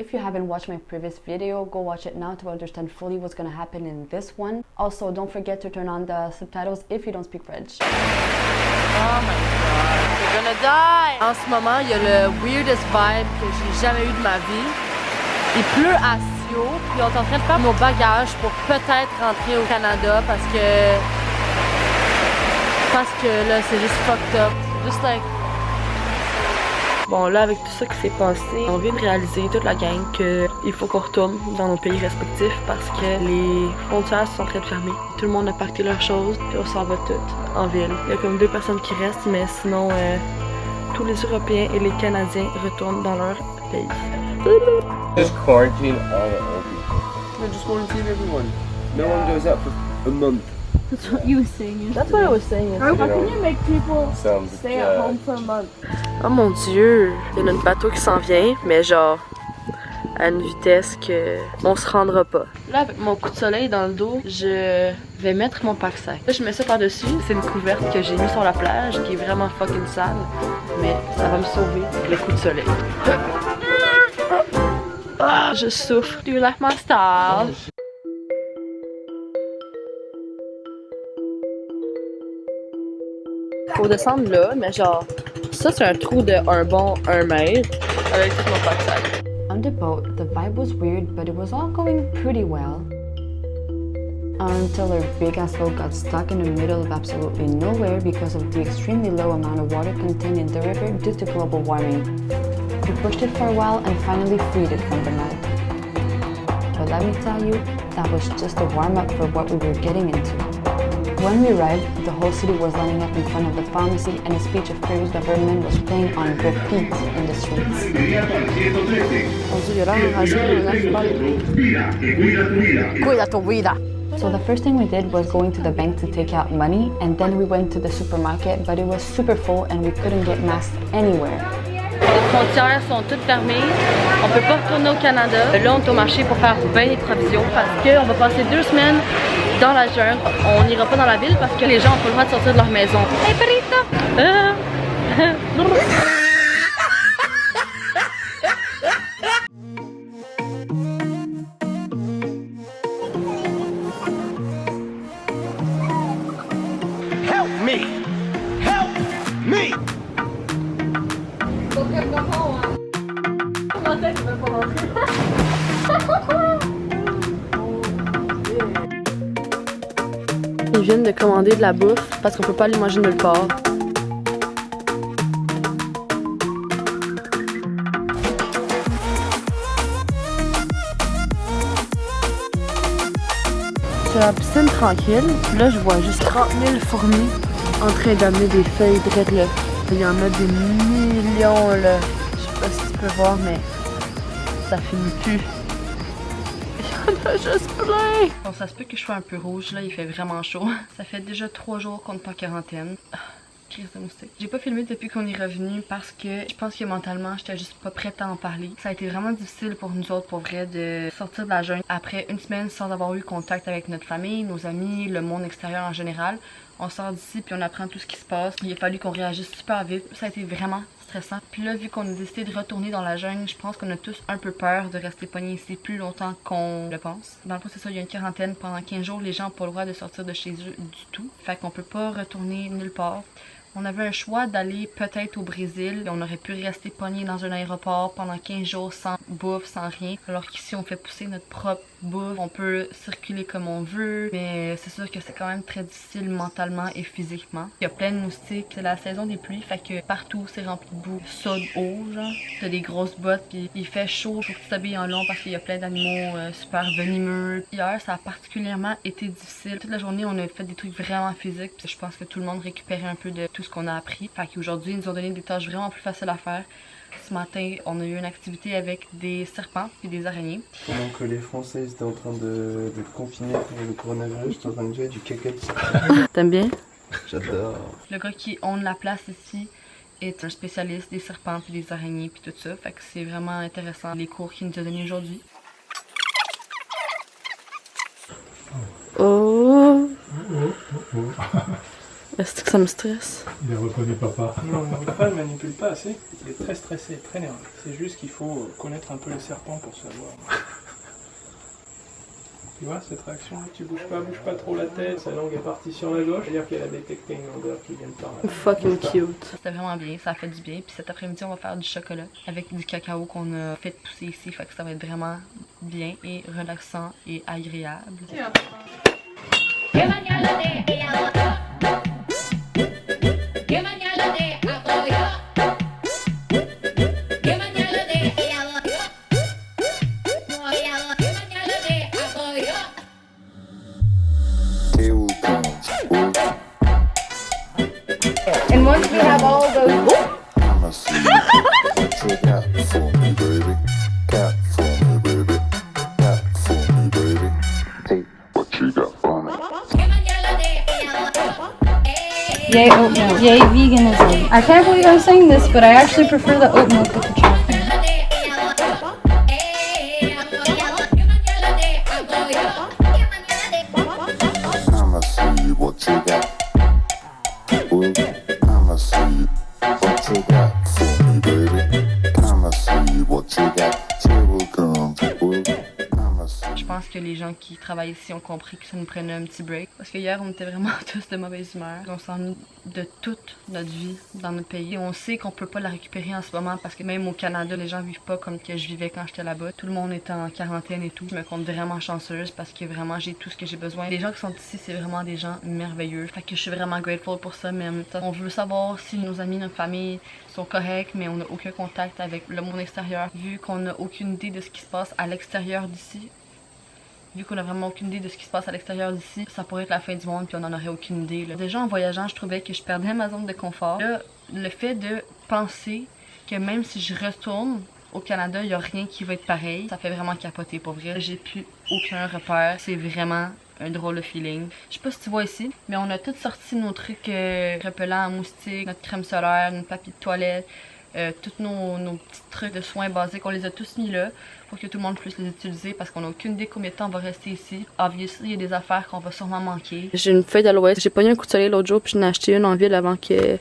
If you haven't watched my previous video, go watch it now to understand fully what's going to happen in this one. Also, don't forget to turn on the subtitles if you don't speak French. Oh my god, we're gonna die! En ce moment, il y a le weirdest vibe que j'ai jamais eu de ma vie. Il pleut à Sio, puis on est en train de faire nos bagages pour peut-être rentrer au Canada parce que là, c'est juste fucked up. Just like... Bon, là, avec tout ça qui s'est passé, on vient de réaliser, toute la gang, qu'il faut qu'on retourne dans nos pays respectifs parce que les frontières sont en train de fermer. Tout le monde a pacté leurs choses, puis on s'en va toutes en ville. Il y a comme 2 personnes qui restent, mais sinon, tous les Européens et les Canadiens retournent dans leur pays. Just quarantine all the old people. No, just quarantine everyone. No one goes out for a month. That's what you were saying. That's what I was saying. How can you make people Sounds stay at home for a month? Oh mon dieu, il y a notre bateau qui s'en vient, mais genre à une vitesse que on se rendra pas. Là, avec mon coup de soleil dans le dos, je vais mettre mon pack-sac. Là, je mets ça par-dessus. C'est une couverte que j'ai mise sur la plage, qui est vraiment fucking sale, mais ça va me sauver avec le coup de soleil. Ah, je souffre. Do you like my style? Faut descendre là, mais genre, ça c'est un trou de un bon 1 mètre avec tout mon pack-sac. On the boat, the vibe was weird, but it was all going pretty well. Until our big ass boat got stuck in the middle of absolutely nowhere because of the extremely low amount of water contained in the river due to global warming. We pushed it for a while and finally freed it from the mud. But let me tell you, that was just a warm-up for what we were getting into. When we arrived, the whole city was lining up in front of the pharmacy and a speech of Peru's government was playing on repeat in the streets. So the first thing we did was going to the bank to take out money, and then we went to the supermarket, but it was super full and we couldn't get masks anywhere. Les frontières sont toutes fermées, on peut pas retourner au Canada. Là, on est au marché pour faire bien des provisions parce qu'on va passer 2 semaines dans la jungle. On n'ira pas dans la ville parce que les gens ont pas le droit de sortir de leur maison. Hey, perrito! Help me! Help me! Ils viennent de commander de la bouffe parce qu'on peut pas aller manger nulle part. C'est la piscine tranquille. Là, je vois juste 30 000 fourmis en train d'amener des feuilles de là. Il y en a des millions là. Je sais pas si tu peux voir, mais ça finit plus. Il y en a juste plein! Bon, ça se peut que je sois un peu rouge, là, il fait vraiment chaud. Ça fait déjà 3 jours qu'on est en quarantaine. Crise de moustique. J'ai pas filmé depuis qu'on est revenu parce que je pense que mentalement, j'étais juste pas prête à en parler. Ça a été vraiment difficile pour nous autres, pour vrai, de sortir de la jungle après une semaine sans avoir eu contact avec notre famille, nos amis, le monde extérieur en général. On sort d'ici puis on apprend tout ce qui se passe. Il a fallu qu'on réagisse super vite. Ça a été vraiment stressant. Puis là, vu qu'on a décidé de retourner dans la jungle, je pense qu'on a tous un peu peur de rester pognés ici plus longtemps qu'on le pense. Dans le fond, c'est ça, il y a une quarantaine. Pendant 15 jours, les gens n'ont pas le droit de sortir de chez eux du tout. Fait qu'on peut pas retourner nulle part. On avait un choix d'aller peut-être au Brésil. On aurait pu rester pogné dans un aéroport pendant 15 jours sans bouffe, sans rien. Alors qu'ici, on fait pousser notre propre bouffe. On peut circuler comme on veut. Mais c'est sûr que c'est quand même très difficile mentalement et physiquement. Il y a plein de moustiques. C'est la saison des pluies. Fait que partout, c'est rempli de boue. Ça de haut, genre. T'as des grosses bottes. Puis il fait chaud. Faut que tu t'habilles en long parce qu'il y a plein d'animaux super venimeux. Hier, ça a particulièrement été difficile. Toute la journée, on a fait des trucs vraiment physiques. Puis je pense que tout le monde récupérait un peu de tout ce qu'on a appris. Fait qu'aujourd'hui, ils nous ont donné des tâches vraiment plus faciles à faire. Ce matin, on a eu une activité avec des serpents et des araignées. Pendant que les Français étaient en train de confiner pour le coronavirus, j'étais en train de jouer du caca de serpent. T'aimes bien? J'adore. Le gars qui own la place ici est un spécialiste des serpents puis des araignées puis tout ça. Fait que c'est vraiment intéressant les cours qu'il nous a donnés aujourd'hui. Oh! Est-ce que ça me stresse? Il a reconnu papa. Non, Rifa ne manipule pas assez. Il est très stressé, très nerveux. C'est juste qu'il faut connaître un peu les serpents pour savoir. Tu vois cette réaction? Tu bouge pas trop la tête, sa langue est partie sur la gauche. C'est-à-dire qu'elle a détecté une odeur qui vient de par là. Fucking cute. C'était vraiment bien, ça a fait du bien. Puis cet après-midi, on va faire du chocolat avec du cacao qu'on a fait pousser ici. Fait que ça va être vraiment bien et relaxant et agréable. And once we have all those... I'ma see what you got for me, baby. Got for me, baby. Got for me, baby. Take what you got for me. Yay oat milk. Yay veganism. I can't believe I'm saying this, but I actually prefer the oat milk with the chocolate. I'ma see what you got. Ooh, I'ma see what you got for me, baby. I'ma see what you got. Trouble comes. Ooh, I'ma see. Je pense que les gens qui travaillent ici ont compris que ça nous prenait un petit break. Parce que hier, on était vraiment tous de mauvaise humeur. On s'ennuie de toute notre vie dans notre pays. On sait qu'on peut pas la récupérer en ce moment parce que même au Canada, les gens vivent pas comme que je vivais quand j'étais là-bas. Tout le monde est en quarantaine et tout. Je me compte vraiment chanceuse parce que vraiment j'ai tout ce que j'ai besoin. Les gens qui sont ici, c'est vraiment des gens merveilleux. Fait que je suis vraiment grateful pour ça, mais en même temps, on veut savoir si nos amis, notre famille sont corrects, mais on n'a aucun contact avec le monde extérieur. Vu qu'on n'a aucune idée de ce qui se passe à l'extérieur d'ici, vu qu'on a vraiment aucune idée de ce qui se passe à l'extérieur d'ici, ça pourrait être la fin du monde puis on en aurait aucune idée. Là. Déjà en voyageant, je trouvais que je perdais ma zone de confort. Là, le fait de penser que même si je retourne au Canada, il n'y a rien qui va être pareil, ça fait vraiment capoter pour vrai. J'ai plus aucun repère, c'est vraiment un drôle de feeling. Je sais pas si tu vois ici, mais on a tous sorti nos trucs repellants à moustiques, notre crème solaire, notre papier de toilette, tous nos petits trucs de soins basiques, on les a tous mis là pour que tout le monde puisse les utiliser parce qu'on n'a aucune idée combien de temps on va rester ici. Obviously, il y a des affaires qu'on va sûrement manquer. J'ai une feuille d'aloès. J'ai pogné un coup de soleil l'autre jour puis j'en ai acheté une en ville avant que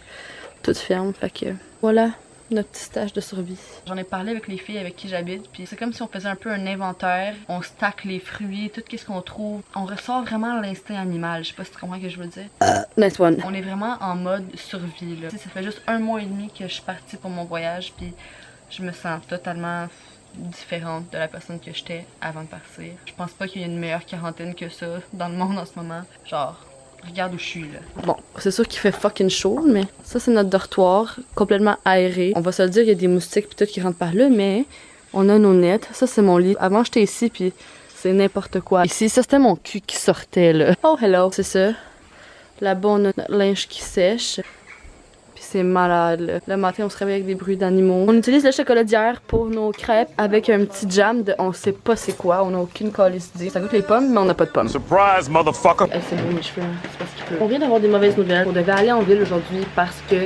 tout ferme. Fait que voilà notre petit stage de survie. J'en ai parlé avec les filles avec qui j'habite, puis c'est comme si on faisait un peu un inventaire. On stack les fruits, tout ce qu'on trouve. On ressort vraiment l'instinct animal. Je sais pas si tu comprends ce que je veux dire. Nice one. On est vraiment en mode survie, là. Ça fait juste 1 mois et demi que je suis partie pour mon voyage, puis je me sens totalement différente de la personne que j'étais avant de partir. Je pense pas qu'il y ait une meilleure quarantaine que ça dans le monde en ce moment. Genre, regarde où je suis, là. Bon, c'est sûr qu'il fait fucking chaud, mais ça, c'est notre dortoir, complètement aéré. On va se le dire, il y a des moustiques pis tout qui rentrent par là, mais on a nos nets. Ça, c'est mon lit. Avant, j'étais ici, puis c'est n'importe quoi. Ici, ça, c'était mon cul qui sortait, là. Oh, hello! C'est ça. Là-bas, on a notre linge qui sèche. Puis c'est malade, là. Le matin, on se réveille avec des bruits d'animaux. On utilise le chocolat d'hier pour nos crêpes avec un petit jam de on sait pas c'est quoi. On a aucune calice d'idée. Ça goûte les pommes, mais on n'a pas de pommes. Surprise, motherfucker! Hey, c'est beau mes cheveux, hein. C'est parce qu'il pleut. On vient d'avoir des mauvaises nouvelles. On devait aller en ville aujourd'hui parce que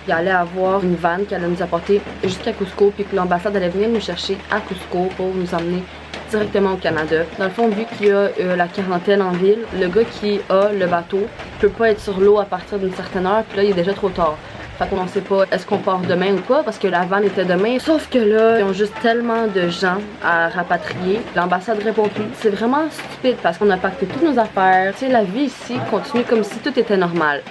il allait avoir une vanne qui allait nous apporter jusqu'à Cusco puis que l'ambassade allait venir nous chercher à Cusco pour nous emmener directement au Canada. Dans le fond, vu qu'il y a la quarantaine en ville, le gars qui a le bateau peut pas être sur l'eau à partir d'une certaine heure, puis là, il est déjà trop tard. Fait qu'on sait pas est-ce qu'on part demain ou pas parce que la vanne était demain. Sauf que là, ils ont juste tellement de gens à rapatrier. L'ambassade répond plus. C'est vraiment stupide parce qu'on a pacté toutes nos affaires. Tu sais, la vie ici continue comme si tout était normal.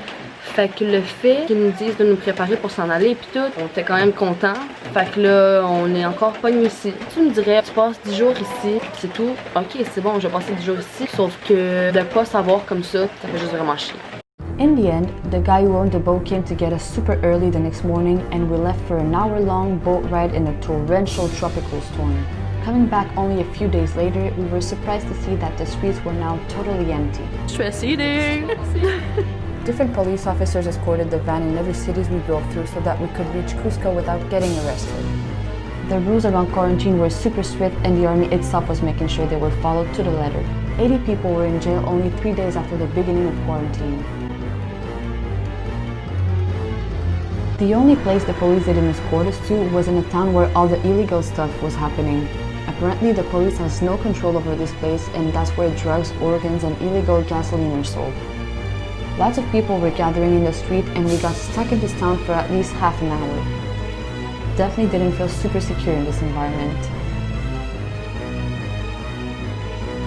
Fait que le fait qu'ils nous disent de nous préparer pour s'en aller puis tout, on était quand même contents. Fait que là, on est encore pogné ici. Tu me dirais, tu passes 10 jours ici, c'est tout. Ok, c'est bon, je vais passer 10 jours ici. Sauf que de pas savoir comme ça fait juste vraiment chier. In the end, the guy who owned the boat came to get us super early the next morning and we left for an hour-long boat ride in a torrential tropical storm. Coming back only a few days later, we were surprised to see that the streets were now totally empty. Stress eating! Different police officers escorted the van in every cities we drove through so that we could reach Cusco without getting arrested. The rules around quarantine were super strict and the army itself was making sure they were followed to the letter. 80 people were in jail only 3 days after the beginning of quarantine. The only place the police didn't escort us to was in a town where all the illegal stuff was happening. Apparently the police has no control over this place and that's where drugs, organs and illegal gasoline are sold. Lots of people were gathering in the street and we got stuck in this town for at least half an hour. Definitely didn't feel super secure in this environment.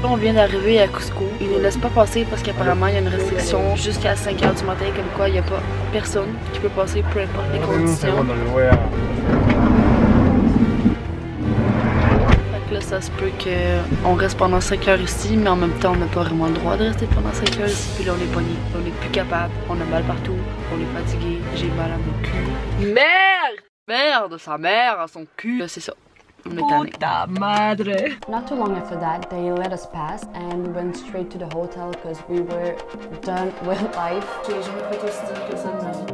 On vient d'arriver à Cusco. Ils ne laissent pas passer parce qu'apparemment il y a une restriction jusqu'à 5h du matin, comme quoi il n'y a pas personne qui peut passer peu importe les conditions. Fait que là, ça se peut qu'on reste pendant 5 heures ici, mais en même temps, on n'a pas vraiment le droit de rester pendant 5 heures ici. Puis là, on est pogné. On n'est plus capable. On a mal partout. On est fatigué. J'ai mal à mon cul. Merde! Merde, sa mère à son cul. Là, c'est ça. On est tanné. Puta madre. Not too long after that, they let us pass and we went straight to the hotel because we were done with life. J'ai jamais fait aussi difficile que ça de ma vie.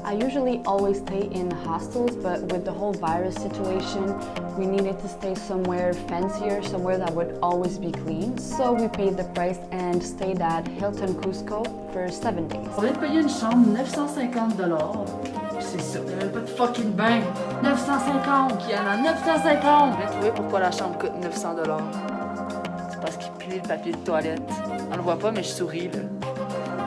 I usually always stay in hostels, but with the whole virus situation, we needed to stay somewhere fancier, somewhere that would always be clean. So we paid the price and stayed at Hilton Cusco for 7 days. On vient de payer une chambre 950 $. C'est ça. Il n'y a même pas de fucking bain. 950! Il y en a 950! J'ai trouvé pourquoi la chambre coûte 900 $. C'est parce qu'il plie le papier de toilette. On le voit pas, mais je souris, là.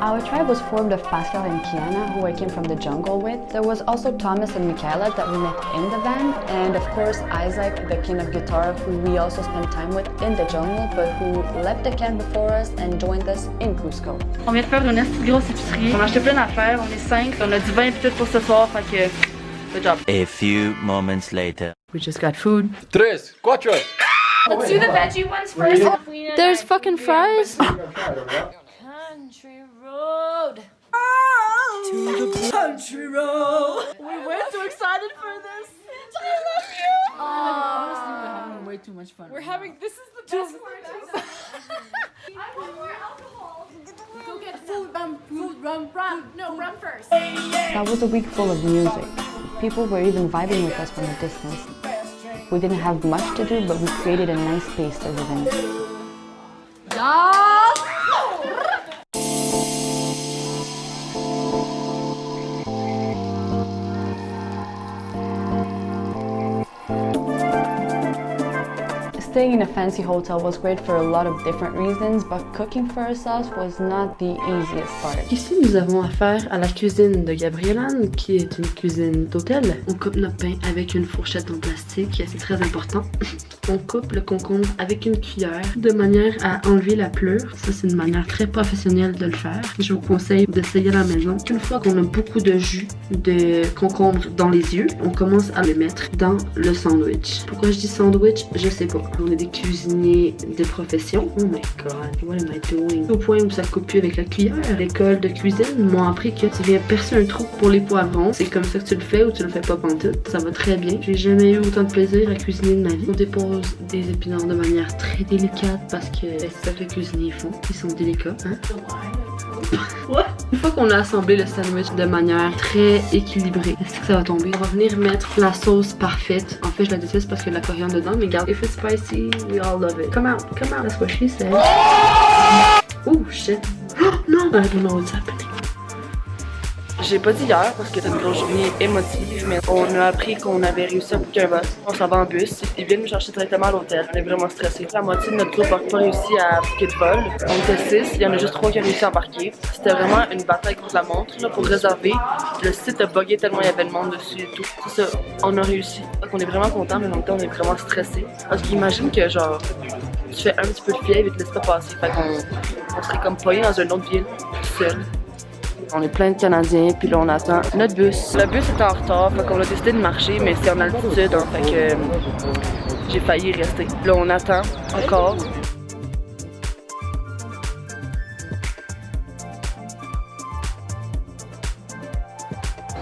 Our tribe was formed of Pascal and Kiana, who I came from the jungle with. There was also Thomas and Michaela that we met in the van, and of course Isaac, the king of guitar, who we also spent time with in the jungle, but who left the camp before us and joined us in Cusco. On vient de faire une assez grosse épicerie. On a acheté plein d'affaires, on est 5. On a du vin et tout pour ce soir, fait que... Good job. A few moments later. We just got food. 3, 4. Let's do the veggie ones first. There's fucking fries! Country road. To the country road. We were too excited for this. I love you. Honestly, we're having way too much fun. We're having, this is the best part. I want more alcohol. Go get food, rum. No, rum first. That was a week full of music. People were even vibing with us from a distance. We didn't have much to do, but we created a nice space to live in. Staying in a fancy hotel was great for a lot of different reasons, but cooking for ourselves was not the easiest part. Ici, nous avons affaire à la cuisine de Gabrielan, qui est une cuisine d'hôtel. On coupe notre pain avec une fourchette en plastique, c'est très important. On coupe le concombre avec une cuillère de manière à enlever la pleure. Ça, c'est une manière très professionnelle de le faire. Je vous conseille d'essayer à la maison. Une fois qu'on a beaucoup de jus de concombre dans les yeux, on commence à le mettre dans le sandwich. Pourquoi je dis sandwich? Je sais pas. On est des cuisiniers de profession. Oh my god, what am I doing? Au point où ça coupe plus avec la cuillère. L'école de cuisine m'ont appris que tu viens percer un trou pour les poivrons. C'est comme ça que tu le fais ou tu le fais pas pantoute. Ça va très bien. J'ai jamais eu autant de plaisir à cuisiner de ma vie. On dépose des épinards de manière très délicate parce que c'est ça que les cuisiniers font. Ils sont délicats, hein? What? Une fois qu'on a assemblé le sandwich de manière très équilibrée, est-ce que ça va tomber? On va venir mettre la sauce parfaite. En fait, je la déteste parce qu'il y a de la coriandre dedans, mais regarde, if it's spicy, we all love it. Come out, that's what she said. Oh shit. Oh non! I don't know what's happening. J'ai pas dit hier parce que c'était une grosse journée émotive, mais on a appris qu'on avait réussi à booker un bus. On s'en va en bus. Ils viennent nous chercher directement à l'hôtel. On est vraiment stressés. La moitié de notre groupe n'a pas réussi à booker de vol. On était 6, il y en a juste 3 qui ont réussi à embarquer. C'était vraiment une bataille contre la montre là, pour réserver. Le site a bugué tellement il y avait de monde dessus et tout. C'est ça, on a réussi. Donc on est vraiment contents, mais en même temps on est vraiment stressés. Parce qu'imagine que genre, tu fais un petit peu de fièvre et te laisses pas passer. Fait qu'on serait comme pogné dans une autre ville, tout seul. On est plein de Canadiens, puis là on attend notre bus. Le bus est en retard, fait qu'on a décidé de marcher, mais c'est en altitude, hein, fait que j'ai failli rester. Là on attend encore.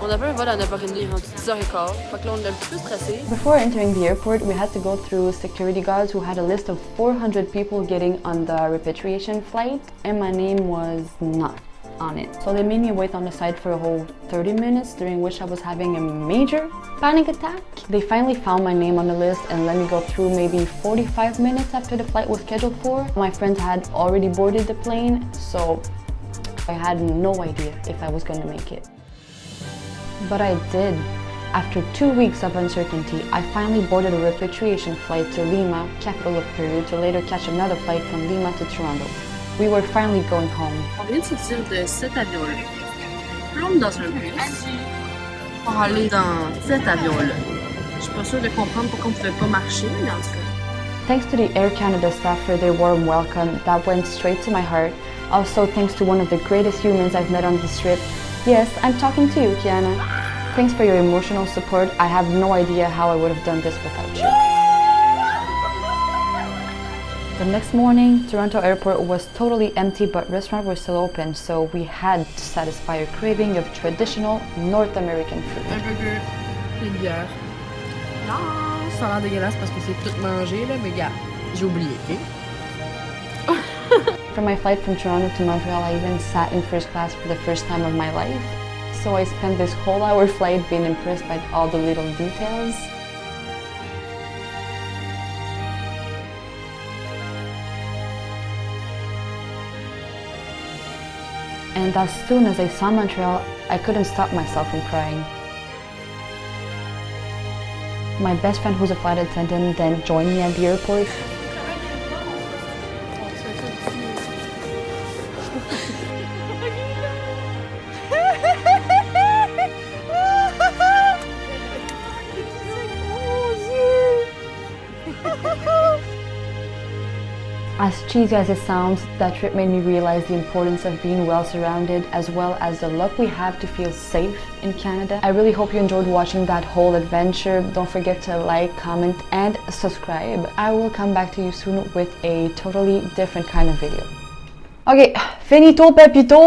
On avait un vol à 9h30, rendu 10h15, fait que là on est un petit peu stressé. Before entering the airport, we had to go through security guards who had a list of 400 people getting on the repatriation flight, and my name was not on it. So they made me wait on the side for a whole 30 minutes, during which I was having a major panic attack. They finally found my name on the list and let me go through maybe 45 minutes after the flight was scheduled for. My friends had already boarded the plane, so I had no idea if I was going to make it. But I did. After 2 weeks of uncertainty, I finally boarded a repatriation flight to Lima, capital of Peru, to later catch another flight from Lima to Toronto. we were finally going home. On vient de sortir de cet avion-là. Là, on est dans un bus pour aller dans cet avion-là. Je suis pas sûre de comprendre pourquoi on pouvait pas marcher, mais en tout cas. Thanks to the Air Canada staff for their warm welcome that went straight to my heart. Also thanks to one of the greatest humans I've met on this trip. Yes, I'm talking to you, Kiana. Thanks for your emotional support. I have no idea how I would have done this without you. The next morning, Toronto Airport was totally empty, but restaurants were still open, so we had to satisfy our craving of traditional North American food. Un burger, une bière. Non, ça a l'air dégueulasse parce que c'est tout mangé, là, mais gars, j'ai oublié, ok? For my flight from Toronto to Montreal, I even sat in first class for the first time of my life. So I spent this whole hour flight being impressed by all the little details. And as soon as I saw Montreal, I couldn't stop myself from crying. My best friend, who's a flight attendant, then joined me at the airport. As cheesy as it sounds, that trip made me realize the importance of being well surrounded, as well as the luck we have to feel safe in Canada. I really hope you enjoyed watching that whole adventure. Don't forget to like, comment, and subscribe. I will come back to you soon with a totally different kind of video. Ok, finito Pepito!